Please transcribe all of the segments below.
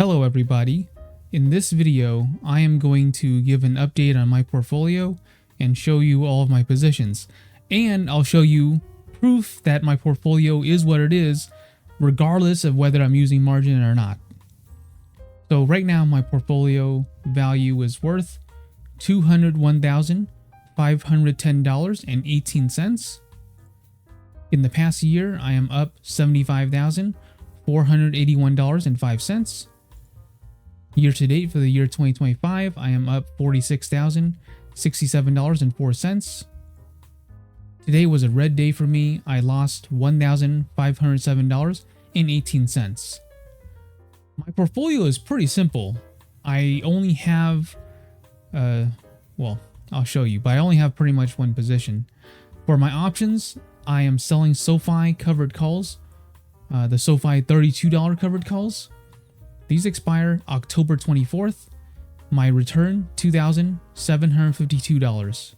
Hello everybody. In this video, I am going to give an update on my portfolio and show you all of my positions. And I'll show you proof that my portfolio is what it is, regardless of whether I'm using margin or not. So right now my portfolio value is worth $201,510.18. In the past year, I am up $75,481.05. Year to date for the year 2025, I am up $46,067.04. Today was a red day for me. I lost $1,507.18. My portfolio is pretty simple. I only have, well, I'll show you, but I only have pretty much one position. For my options, I am selling SoFi covered calls, the SoFi $32 covered calls. These expire October 24th. My return, $2,752.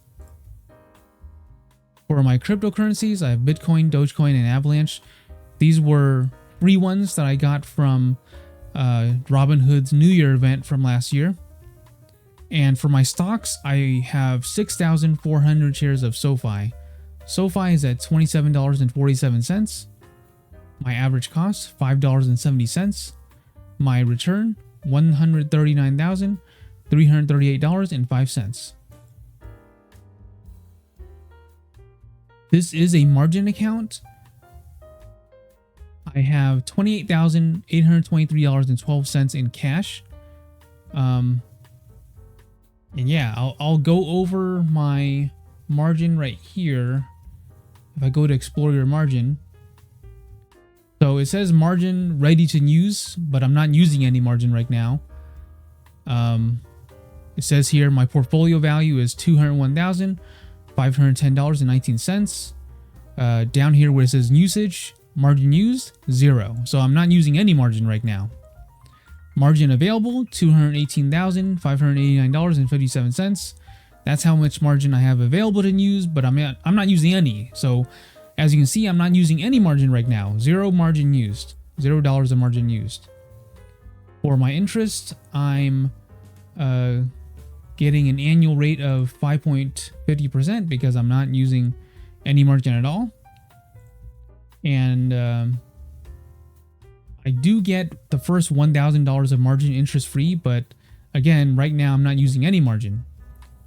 For my cryptocurrencies, I have Bitcoin, Dogecoin, and Avalanche. These were free ones that I got from Robinhood's New Year event from last year. And for my stocks, I have 6,400 shares of SoFi. SoFi is at $27.47. My average cost, $5.70. My return, $139,338.05. This is a margin account. I have $28,823.12 in cash. And yeah, I'll go over my margin right here. If I go to explore your margin. So it says margin ready to use, but I'm not using any margin right now. It says here my portfolio value is $201,510.19. Down here where it says usage, margin used, 0. So I'm not using any margin right now. Margin available, $218,589.57. That's how much margin I have available to use, but I'm not using any. So as you can see, I'm not using any margin right now. 0 margin used. $0 of margin used. For my interest, I'm getting an annual rate of 5.50% because I'm not using any margin at all. And I do get the first $1,000 of margin interest free, but again, right now I'm not using any margin.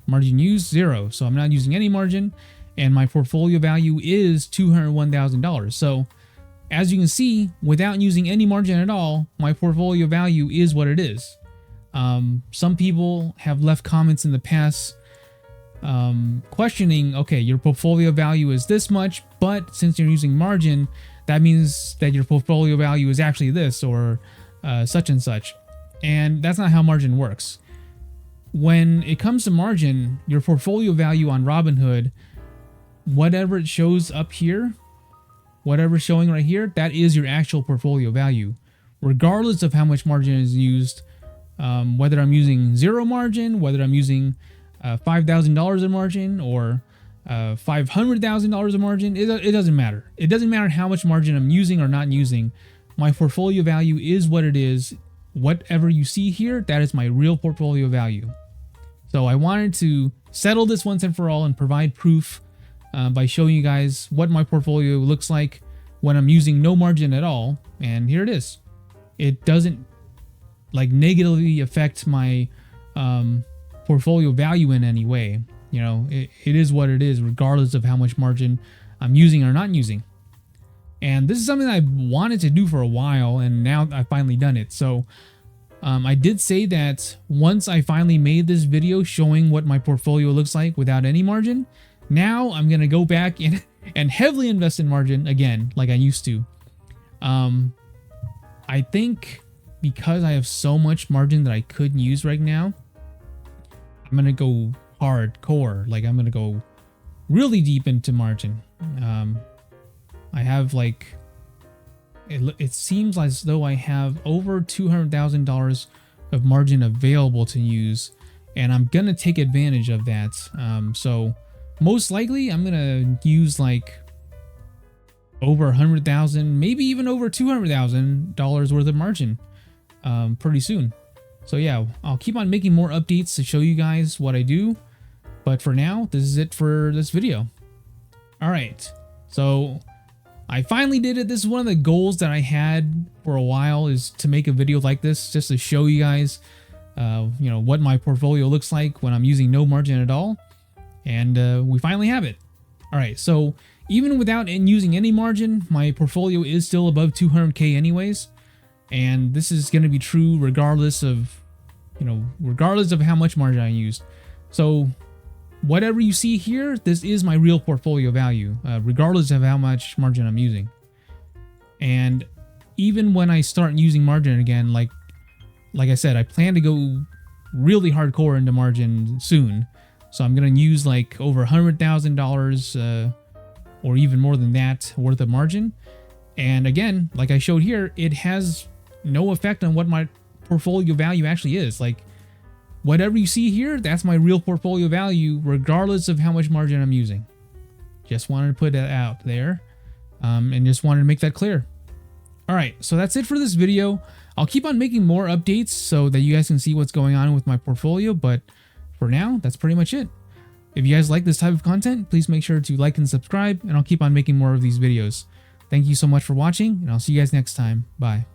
Margin used, 0. So I'm not using any margin. And my portfolio value is $201,000. So as you can see, without using any margin at all, my portfolio value is what it is. Some people have left comments in the past questioning, okay, your portfolio value is this much, but since you're using margin, that means that your portfolio value is actually this or such and such. And that's not how margin works. When it comes to margin, your portfolio value on Robinhood, whatever it shows up here, whatever's showing right here, that is your actual portfolio value, regardless of how much margin is used. Whether I'm using 0 margin, whether I'm using $5,000 of margin or $500,000 of margin, it doesn't matter. It doesn't matter how much margin I'm using or not using. My portfolio value is what it is. Whatever you see here, that is my real portfolio value. So I wanted to settle this once and for all and provide proof by showing you guys what my portfolio looks like when I'm using no margin at all. And here it is. It doesn't like negatively affect my portfolio value in any way. You know, it is what it is, regardless of how much margin I'm using or not using. And this is something I wanted to do for a while, and now I've finally done it. So I did say that once I finally made this video showing what my portfolio looks like without any margin, now I'm going to go back and heavily invest in margin again, like I used to. I think because I have so much margin that I could use right now, I'm going to go hardcore. Like I'm going to go really deep into margin. I have like, it seems as though I have over $200,000 of margin available to use, and I'm going to take advantage of that. So most likely I'm going to use like over $100,000, maybe even over $200,000 worth of margin. pretty soon. So yeah, I'll keep on making more updates to show you guys what I do. But for now, this is it for this video. All right, so I finally did it. This is one of the goals that I had for a while, is to make a video like this just to show you guys, you know, what my portfolio looks like when I'm using no margin at all. And we finally have it. All right, so even without using any margin, my portfolio is still above 200K anyways. And this is going to be true regardless of, you know, regardless of how much margin I used. So whatever you see here, this is my real portfolio value, regardless of how much margin I'm using. And even when I start using margin again, like I said, I plan to go really hardcore into margin soon. So I'm going to use like over $100,000 or even more than that worth of margin. And again, like I showed here, it has no effect on what my portfolio value actually is. Like, whatever you see here, that's my real portfolio value, regardless of how much margin I'm using. Just wanted to put that out there, and just wanted to make that clear. All right, so that's it for this video. I'll keep on making more updates so that you guys can see what's going on with my portfolio, but for now, that's pretty much it. If you guys like this type of content, please make sure to like and subscribe, and I'll keep on making more of these videos. Thank you so much for watching, and I'll see you guys next time. Bye.